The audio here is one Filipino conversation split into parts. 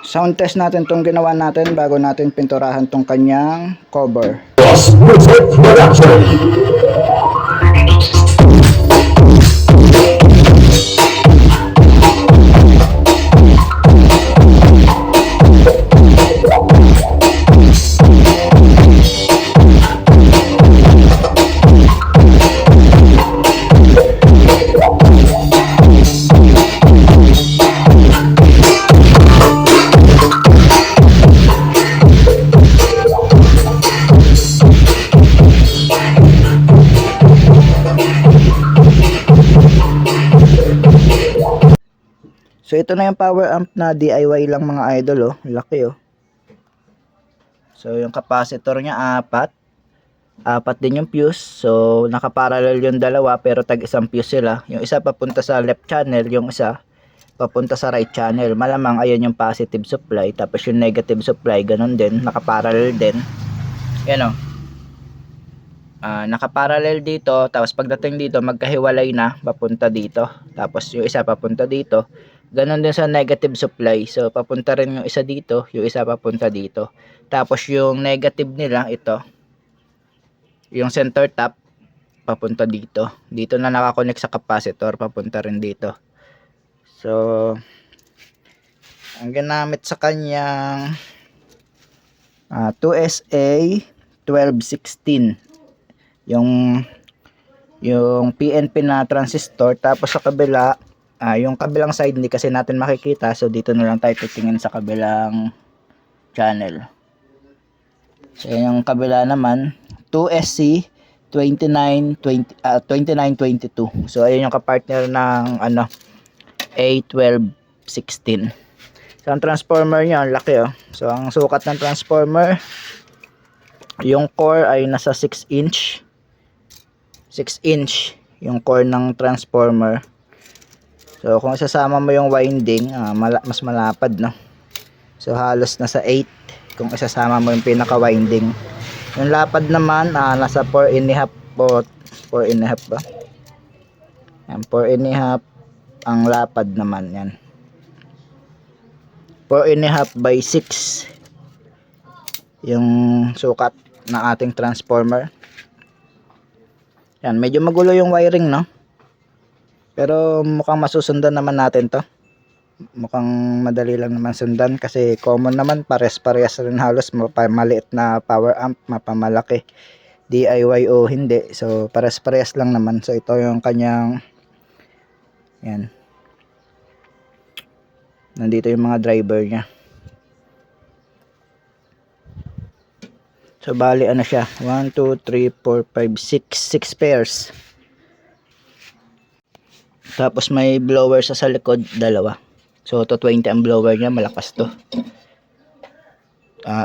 sound test natin tong ginawa natin bago natin pinturahan tong kanyang cover. So ito na yung power amp na DIY lang mga idol, oh. Laki, oh. So yung capacitor niya apat din yung fuse. So nakaparallel yung dalawa pero tag isang fuse sila. Yung isa papunta sa left channel, yung isa papunta sa right channel. Malamang ayan yung positive supply, tapos yung negative supply ganun din, nakaparallel din. Yan, oh. Nakaparallel dito, tapos pagdating dito magkahiwalay na papunta dito, tapos yung isa papunta dito. Ganon din sa negative supply, so papunta rin yung isa dito, yung isa papunta dito. Tapos yung negative nila, ito yung center tap, papunta dito. Dito na nakakonect sa capacitor, papunta rin dito. So ang ginamit sa kanyang 2SA 1216 yung PNP na transistor. Tapos sa kabila, yung kabilang side hindi kasi natin makikita, so dito na lang tayo titingin sa kabilang channel. So yung kabila naman 2SC 2922. So ayun yung kapartner ng A1216. So ang transformer niya ang laki, oh. So ang sukat ng transformer, yung core ay nasa 6 inch yung core ng transformer. So kung isasama mo yung winding, mas malapad, no? So halos nasa 8 kung isasama mo yung pinaka winding. Yung lapad naman nasa 4.5 po, 4.5 ba? Yan, 4.5 ang lapad naman yan. 4.5 by 6 yung sukat ng ating transformer. Yan, medyo magulo yung wiring, no? Pero mukhang masusundan naman natin to. Mukhang madali lang naman sundan kasi common naman, pares-parehas rin halos, maliit na power amp, mapamalaki, DIY o hindi. So pares-parehas lang naman. So ito yung kanyang, yan, nandito yung mga driver nya. So bali ano siya, 1, 2, 3, 4, 5, 6 pairs. Tapos may blower sa likod, dalawa. So to 20 ang blower niya, malakas to.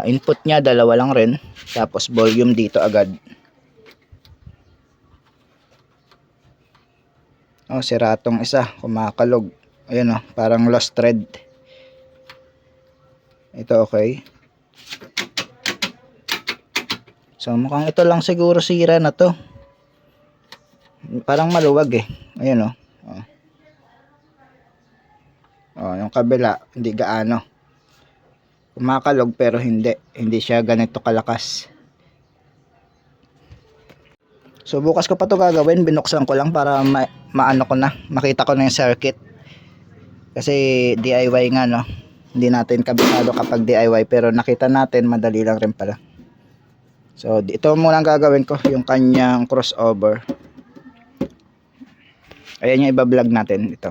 Input niya dalawa lang rin, tapos volume dito agad. Oh, sira tong isa, kumakalog. Ayun, oh, parang lost thread. Ito okay. So mukhang ito lang siguro sira na to. Parang maluwag eh. Ayun, oh. Oh, yung kabila hindi gaano. Kumakalog pero hindi siya ganito kalakas. So bukas ko pa to gagawin, binuksan ko lang para maano ko na, makita ko na yung circuit. Kasi DIY nga, no. Hindi natin kabisado kapag DIY, pero nakita natin madali lang rin pala. So ito muna ang gagawin ko, yung kanyang crossover. Ayan yung iba-vlog natin ito.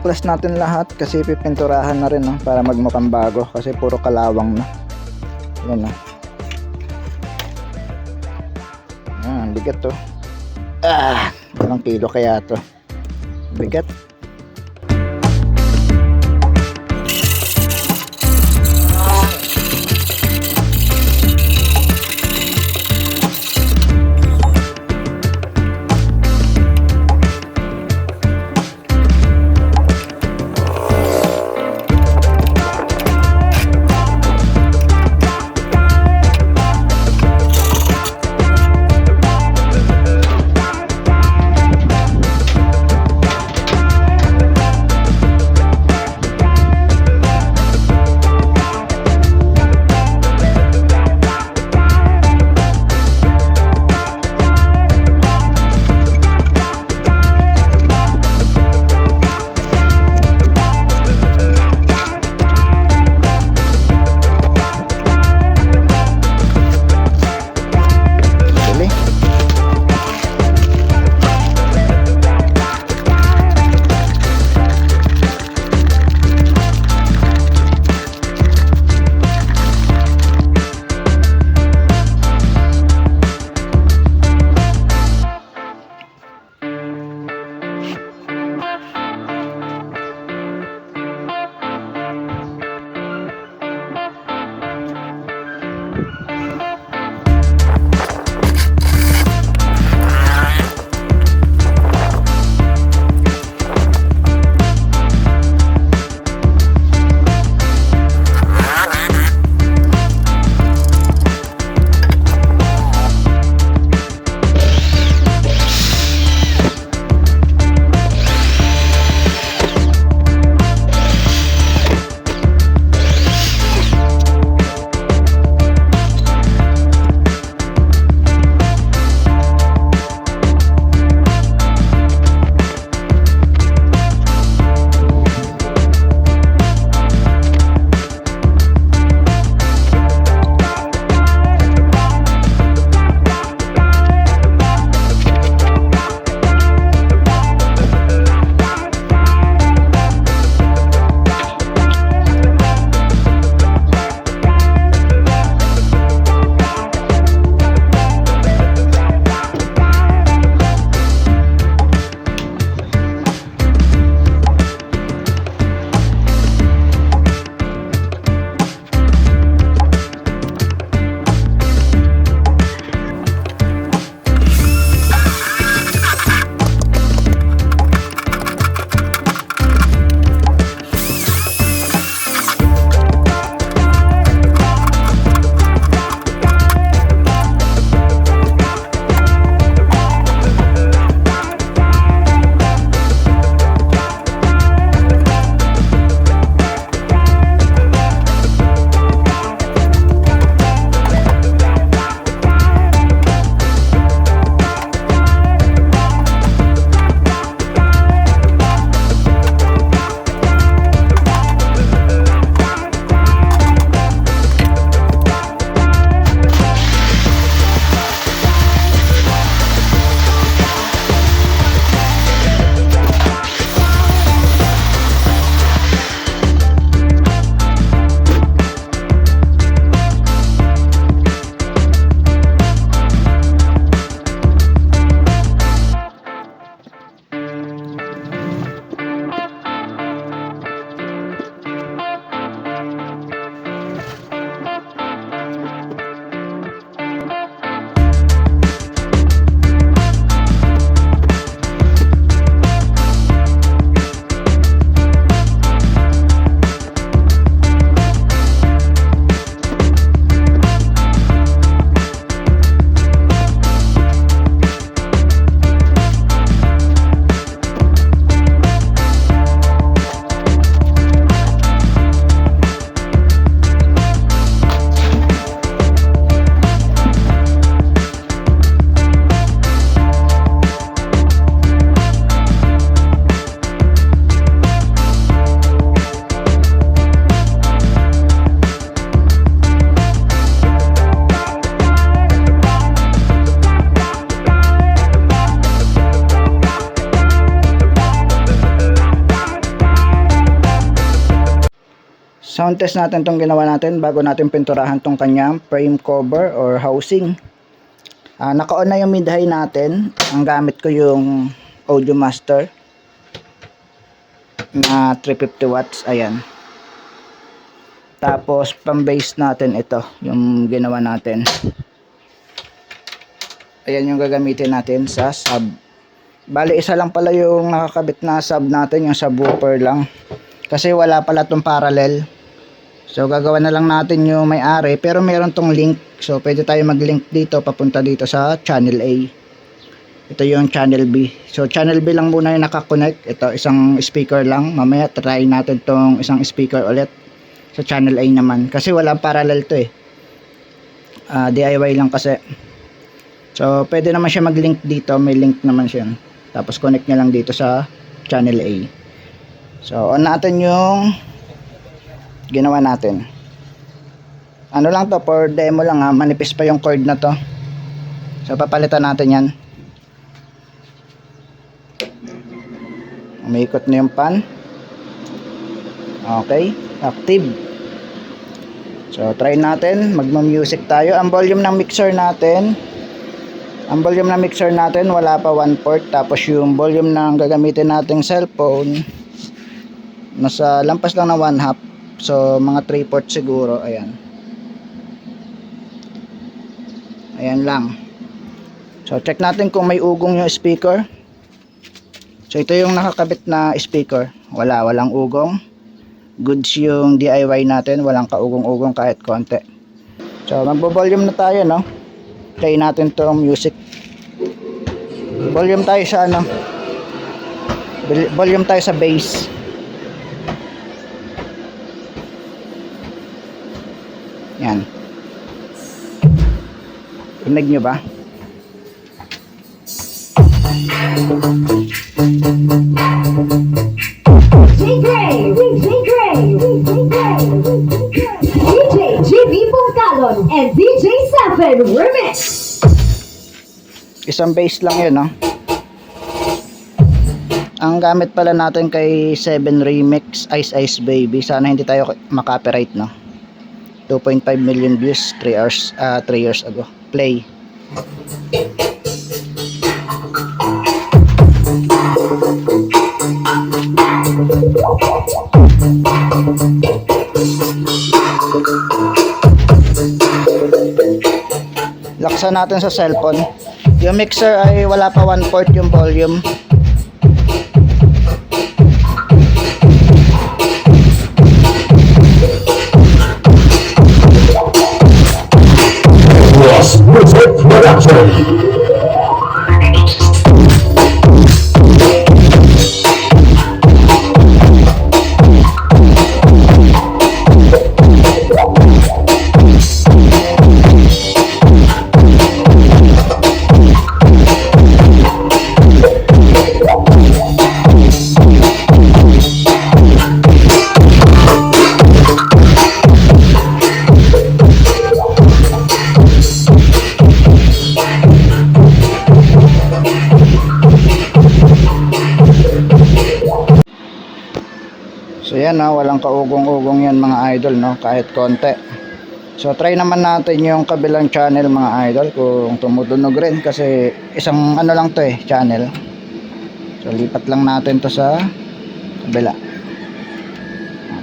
binaklas natin lahat kasi pipinturahan na rin, no? Para magmukhang bago kasi puro kalawang na. Yan, no? Bigat to. Ilang kilo kaya to? Bigat. test natin tong ginawa natin bago natin pinturahan tong kanyang frame cover or housing. Naka-on na yung mid-high natin. Ang gamit ko yung Audio Master na 350 watts. Ayan. Tapos pang base natin ito, yung ginawa natin. Ayan yung gagamitin natin sa sub. Bali isa lang pala yung nakakabit na sub natin, yung subwoofer lang. Kasi wala pala tong parallel. So gagawa na lang natin yung may-ari, pero meron tong link. So pwede tayo mag-link dito papunta dito sa channel A. Ito yung channel B. So channel B lang muna yung nakakonect. Ito isang speaker lang. Mamaya try natin tong isang speaker ulit sa channel A naman. Kasi walang parallel to eh. DIY lang kasi. So pwede naman siya mag-link dito. May link naman siya. Tapos connect nyo lang dito sa channel A. So on natin yung ginawa natin. Ano lang to, for demo lang ha. Manipis pa yung cord na to. So papalitan natin yan. Umiikot na yung pan. Okay, active. So try natin, magma-music tayo. Ang volume ng mixer natin, wala pa 1/4. Tapos yung volume ng gagamitin nating cellphone, nasa lampas lang na 1/2. So mga 3/4 siguro. Ayan. Ayan lang. So check natin kung may ugong yung speaker. So ito yung nakakabit na speaker. Walang ugong. Goods yung DIY natin. Walang kaugong-ugong kahit konti. So magbo-volume na tayo, no? Play natin tong music. Volume tayo sa ano? Volume tayo sa bass. Yan. Rinig nyo ba? DJ JB Pongkalon and DJ Seven Remix. Isang bass lang yun, no? Ang gamit pala natin kay 7 Remix, Ice Ice Baby. Sana hindi tayo makapiright, no? 2.5 million views 3 years ago. Play. Laksan natin sa cellphone. Yung mixer ay wala pa 1/4 yung volume. Music Production. So yan, no? Walang kaugong-ugong yan mga idol, no? Kahit konti. So try naman natin yung kabilang channel mga idol kung tumutunog rin, kasi isang ano lang to eh, channel. So lipat lang natin to sa kabila.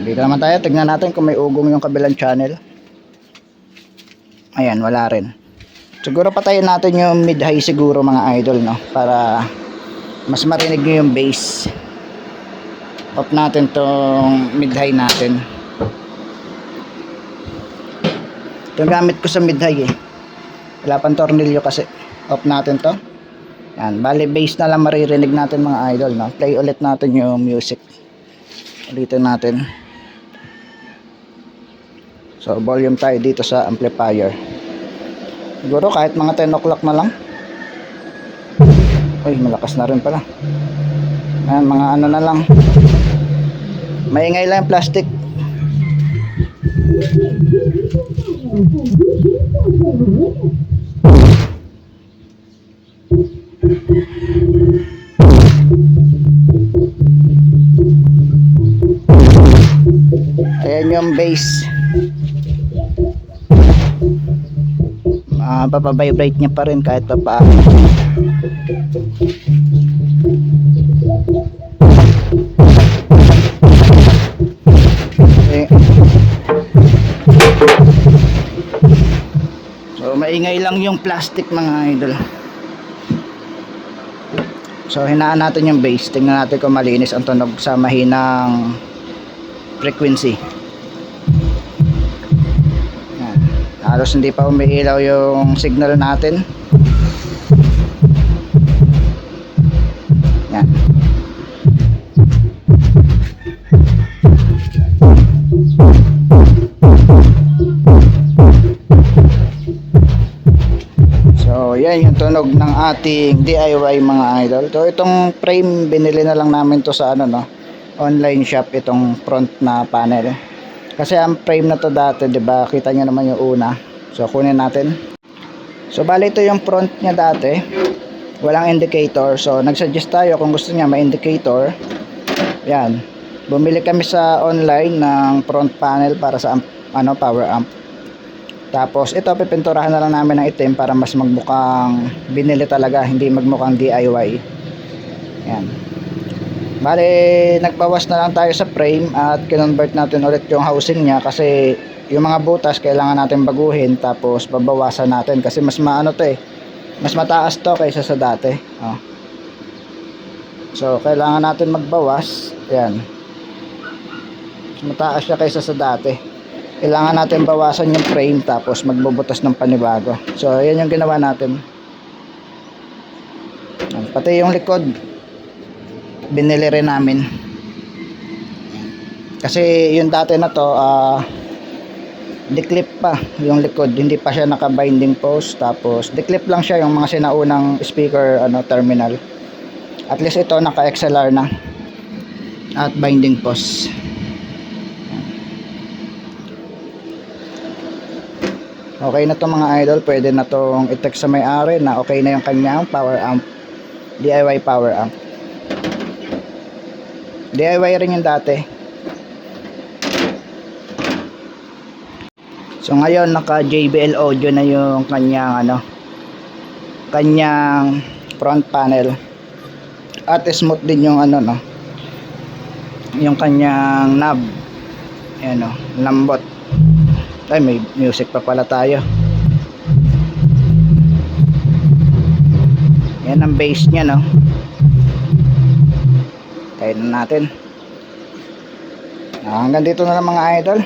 Dito naman tayo, tignan natin kung may ugong yung kabilang channel. Ayan, wala rin. Siguro patayin natin yung mid-high siguro mga idol, no? Para mas marinig nyo yung bass. Off natin tong mid-high natin. Ito gamit ko sa mid-high eh. Wala pang tornilyo kasi. Off natin to. Yan, bali bass na lang maririnig natin mga idol, no? Play ulit natin yung music. Ulitin natin. So volume tayo dito sa amplifier. Siguro kahit mga 10 o'clock na lang. Uy, malakas na rin pala. Ayan, mga ano na lang. Maingay lang yung plastic. Ayan yung bass. Papavibrate niya pa rin kahit pa paano. Okay. So maingay lang yung plastic mga idol. So hinaan natin yung bass. Tingnan natin kung malinis ang tunog sa mahinang frequency. Yan. Halos hindi pa umiilaw yung signal natin. Yan. So yan yung tunog ng ating DIY mga idol. So itong frame binili na lang namin to sa online shop, itong front na panel. Kasi ang frame na to dati, 'di ba? Kita niyo naman yung una. So kunin natin. So bali ito yung front niya dati. Walang indicator. So nagsuggest tayo kung gusto niya may indicator. Yan. Bumili kami sa online ng front panel para sa power amp. Tapos ito pipinturahan na lang namin ng itim para mas magmukhang binili talaga, hindi magmukhang DIY. Yan. Bale, nagbawas na lang tayo sa frame at kinonvert natin ulit yung housing niya kasi yung mga butas kailangan natin baguhin, tapos babawasan natin kasi mas mas mataas to kaysa sa dati. So kailangan natin magbawas. Yan. Mas mataas siya kaysa sa dati. Kailangan natin bawasan yung frame tapos magbubutas ng panibago. So yan yung ginawa natin. Pati yung likod binili rin namin. Kasi yung dati na to declip pa yung likod, hindi pa siya naka binding post, tapos declip lang siya yung mga sinaunang speaker terminal. At least ito naka XLR na at binding post. Okay na to mga idol, pwede na tong i-text sa may-ari na okay na yung kanyang power amp, DIY power amp. DIY rin yung dati. So ngayon naka JBL audio na yung kanyang kanyang front panel. At smooth din yung yung kanyang knob. Ayan lambot. Ay, may music pa pala tayo. Yan ang bass niya, Tayo na natin. Hanggang dito na lang mga idol.